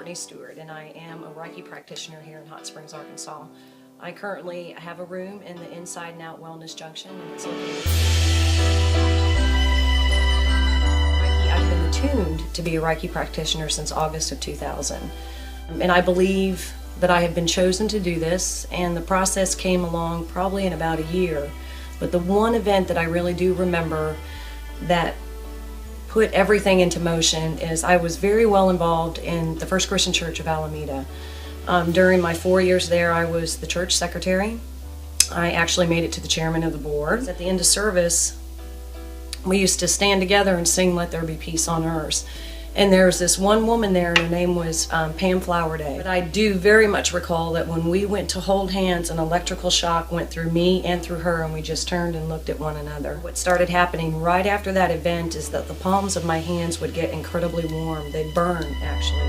Cortney Stewart, and I am a Reiki practitioner here in Hot Springs, Arkansas. I currently have a room in the Inside and Out Wellness Junction, and it's located. I've been attuned to be a Reiki practitioner since August of 2000, and I believe that I have been chosen to do this, and the process came along probably in about a year. But the one event that I really do remember that put everything into motion is I was very well involved in the First Christian Church of Alameda. During my 4 years there, I was the church secretary. I actually made it to the chairman of the board. At the end of service, we used to stand together and sing "Let There Be Peace on Earth." And there was this one woman there, and her name was Pam Flowerday. But I do very much recall that when we went to hold hands, an electrical shock went through me and through her, and we just turned and looked at one another. What started happening right after that event is that the palms of my hands would get incredibly warm. They'd burn, actually.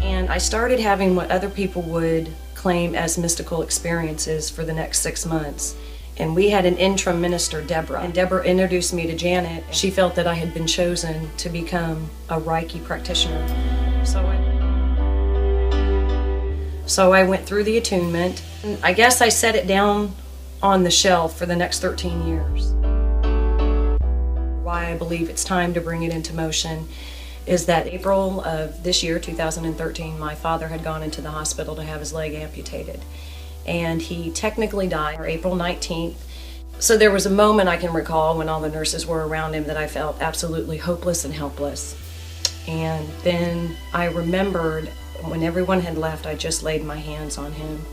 And I started having what other people would claim as mystical experiences for the next 6 months. And we had an interim minister, Deborah, and Deborah introduced me to Janet. She felt that I had been chosen to become a Reiki practitioner. So I went through the attunement. And I guess I set it down on the shelf for the next 13 years. Why I believe it's time to bring it into motion is that April of this year, 2013, my father had gone into the hospital to have his leg amputated. And he technically died on April 19th. So there was a moment I can recall when all the nurses were around him that I felt absolutely hopeless and helpless. And then I remembered when everyone had left, I just laid my hands on him.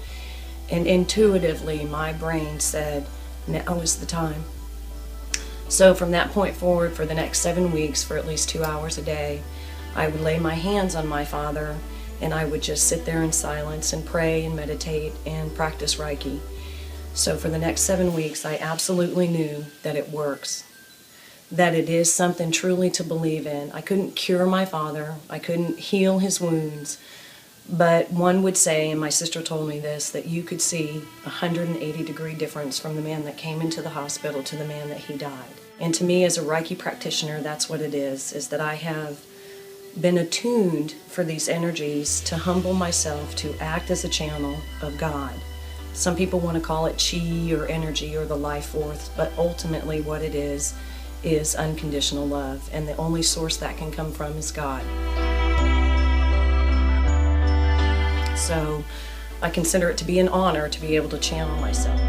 And intuitively, my brain said, now is the time. So from that point forward, for the next 7 weeks, for at least 2 hours a day, I would lay my hands on my father, and I would just sit there in silence and pray and meditate and practice Reiki. So for the next 7 weeks, I absolutely knew that it works, that it is something truly to believe in. I couldn't cure my father, I couldn't heal his wounds, but one would say, and my sister told me this, that you could see a 180-degree difference from the man that came into the hospital to the man that he died. And to me, as a Reiki practitioner, that's what it is that I have been attuned for these energies to humble myself to act as a channel of God. Some people want to call it chi or energy or the life force, but ultimately what it is unconditional love, and the only source that can come from is God. So I consider it to be an honor to be able to channel myself.